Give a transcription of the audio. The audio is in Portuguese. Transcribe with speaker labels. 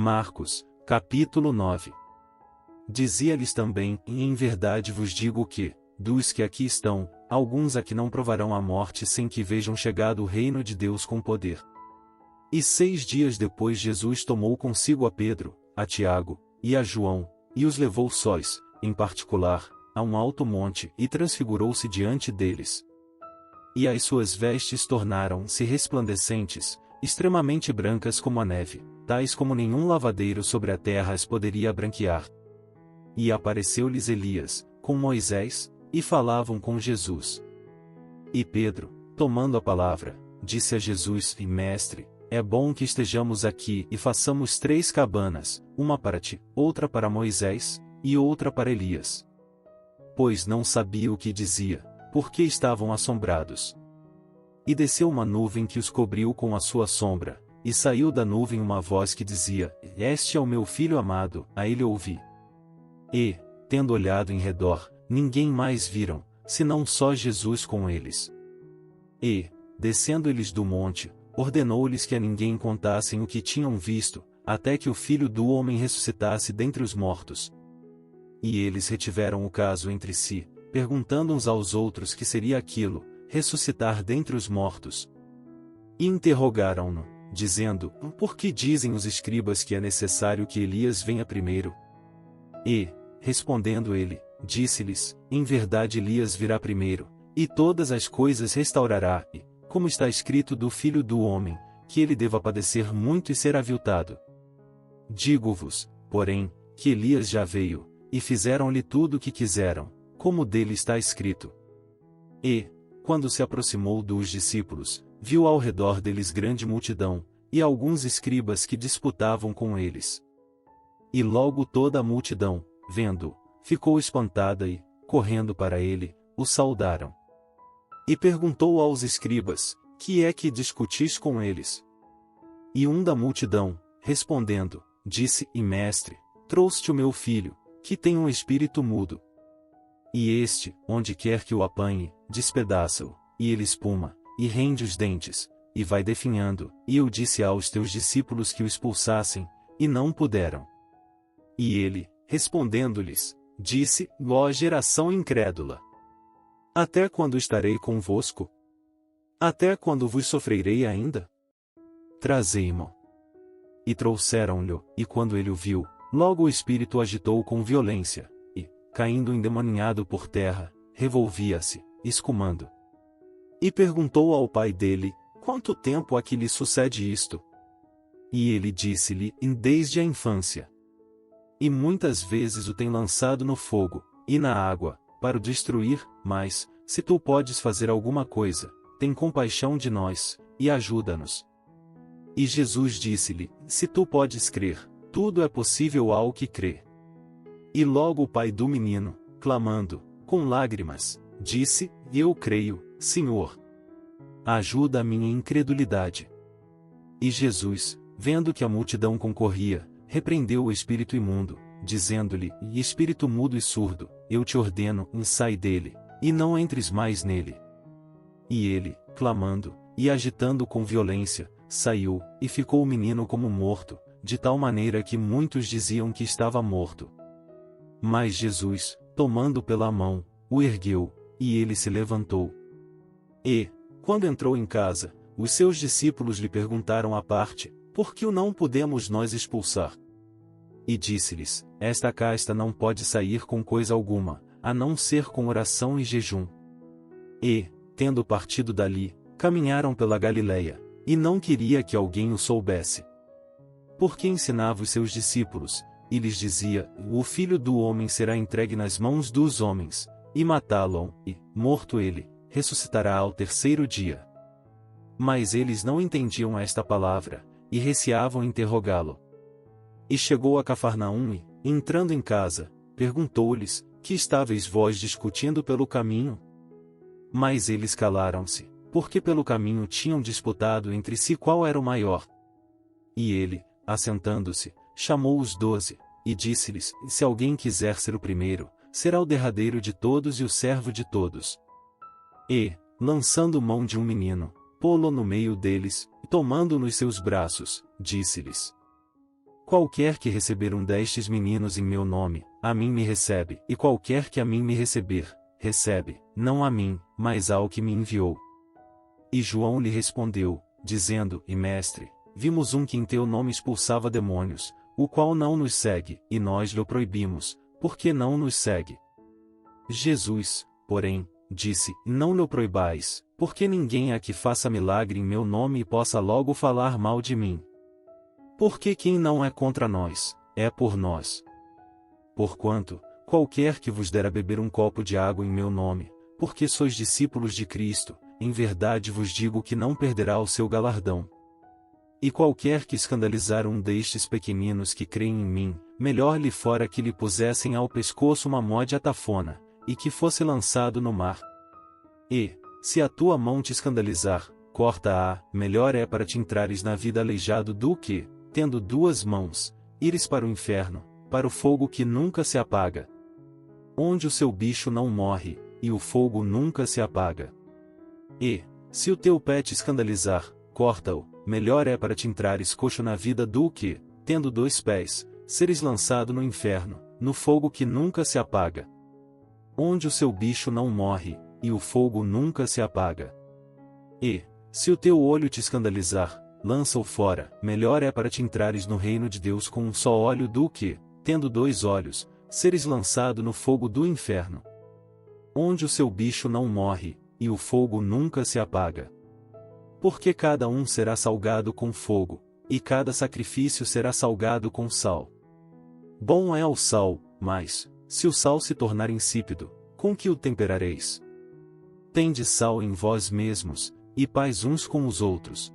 Speaker 1: Marcos, capítulo 9. Dizia-lhes também: em verdade vos digo que, dos que aqui estão, alguns aqui não provarão a morte sem que vejam chegado o reino de Deus com poder. E 6 dias depois Jesus tomou consigo a Pedro, a Tiago, e a João, e os levou sós, em particular, a um alto monte, e transfigurou-se diante deles. E as suas vestes tornaram-se resplandecentes, extremamente brancas como a neve, tais como nenhum lavadeiro sobre a terra as poderia branquear. E apareceu-lhes Elias, com Moisés, e falavam com Jesus. E Pedro, tomando a palavra, disse a Jesus: Mestre, é bom que estejamos aqui e façamos 3 cabanas, uma para ti, outra para Moisés, e outra para Elias. Pois não sabia o que dizia, porque estavam assombrados. E desceu uma nuvem que os cobriu com a sua sombra, e saiu da nuvem uma voz que dizia: Este é o meu filho amado, a ele ouvi. E, tendo olhado em redor, ninguém mais viram, senão só Jesus com eles. E, descendo eles do monte, ordenou-lhes que a ninguém contassem o que tinham visto, até que o Filho do Homem ressuscitasse dentre os mortos. E eles retiveram o caso entre si, perguntando uns aos outros que seria aquilo, ressuscitar dentre os mortos. E interrogaram-no, dizendo: Por que dizem os escribas que é necessário que Elias venha primeiro? E, respondendo ele, disse-lhes: Em verdade Elias virá primeiro, e todas as coisas restaurará, e, como está escrito do Filho do Homem, que ele deva padecer muito e ser aviltado. Digo-vos, porém, que Elias já veio, e fizeram-lhe tudo o que quiseram, como dele está escrito. E, quando se aproximou dos discípulos, viu ao redor deles grande multidão, e alguns escribas que disputavam com eles. E logo toda a multidão, vendo-o, ficou espantada e, correndo para ele, o saudaram. E perguntou aos escribas: Que é que discutis com eles? E um da multidão, respondendo, disse: Mestre, trouxe-te o meu filho, que tem um espírito mudo. E este, onde quer que o apanhe, despedaça-o, e ele espuma, e rende os dentes, e vai definhando. E eu disse aos teus discípulos que o expulsassem, e não puderam. E ele, respondendo-lhes, disse: Ó geração incrédula! Até quando estarei convosco? Até quando vos sofrerei ainda? Trazei-mo. E trouxeram-lhe, e quando ele o viu, logo o espírito agitou com violência, e, caindo endemoninhado por terra, revolvia-se, escumando. E perguntou ao pai dele: Quanto tempo há que lhe sucede isto? E ele disse-lhe: Desde a infância. E muitas vezes o tem lançado no fogo, e na água, para o destruir, mas, se tu podes fazer alguma coisa, tem compaixão de nós, e ajuda-nos. E Jesus disse-lhe: Se tu podes crer, tudo é possível ao que crê. E logo o pai do menino, clamando, com lágrimas, disse: Eu creio, Senhor. Ajuda a minha incredulidade. E Jesus, vendo que a multidão concorria, repreendeu o espírito imundo, dizendo-lhe: Espírito mudo e surdo, eu te ordeno, sai dele, e não entres mais nele. E ele, clamando, e agitando com violência, saiu, e ficou o menino como morto, de tal maneira que muitos diziam que estava morto. Mas Jesus, tomando pela mão, o ergueu, e ele se levantou. E, quando entrou em casa, os seus discípulos lhe perguntaram à parte: Por que o não podemos nós expulsar? E disse-lhes: Esta casta não pode sair com coisa alguma, a não ser com oração e jejum. E, tendo partido dali, caminharam pela Galileia, e não queria que alguém o soubesse. Porque ensinava os seus discípulos, e lhes dizia: O Filho do Homem será entregue nas mãos dos homens, e matá-lo, e, morto ele, ressuscitará ao 3º dia. Mas eles não entendiam esta palavra, e receavam interrogá-lo. E chegou a Cafarnaum e, entrando em casa, perguntou-lhes: Que estáveis vós discutindo pelo caminho? Mas eles calaram-se, porque pelo caminho tinham disputado entre si qual era o maior. E ele, assentando-se, chamou os 12, e disse-lhes: Se alguém quiser ser o primeiro, será o derradeiro de todos e o servo de todos. E, lançando mão de um menino, pô-lo no meio deles, e tomando-o nos seus braços, disse-lhes: Qualquer que receber um destes meninos em meu nome, a mim me recebe, e qualquer que a mim me receber, recebe, não a mim, mas ao que me enviou. E João lhe respondeu, dizendo, e mestre, vimos um que em teu nome expulsava demônios, o qual não nos segue, e nós lhe proibimos, porque não nos segue. Jesus, porém, disse, não lhe proibais, porque ninguém há que faça milagre em meu nome e possa logo falar mal de mim. Porque quem não é contra nós, é por nós. Porquanto, qualquer que vos der a beber um copo de água em meu nome, porque sois discípulos de Cristo, em verdade vos digo que não perderá o seu galardão. E qualquer que escandalizar um destes pequeninos que creem em mim, melhor lhe fora que lhe pusessem ao pescoço uma mó de atafona, e que fosse lançado no mar. E, se a tua mão te escandalizar, corta-a, melhor é para te entrares na vida aleijado do que, tendo duas mãos, ires para o inferno, para o fogo que nunca se apaga. Onde o seu bicho não morre, e o fogo nunca se apaga. E, se o teu pé te escandalizar, corta-o, melhor é para te entrares coxo na vida do que, tendo dois pés, seres lançado no inferno, no fogo que nunca se apaga. Onde o seu bicho não morre, e o fogo nunca se apaga. E, se o teu olho te escandalizar, lança-o fora, melhor é para te entrares no reino de Deus com um só olho do que, tendo dois olhos, seres lançado no fogo do inferno. Onde o seu bicho não morre, e o fogo nunca se apaga. Porque cada um será salgado com fogo, e cada sacrifício será salgado com sal. Bom é o sal, mas, se o sal se tornar insípido, com que o temperareis? Tende sal em vós mesmos, e paz uns com os outros,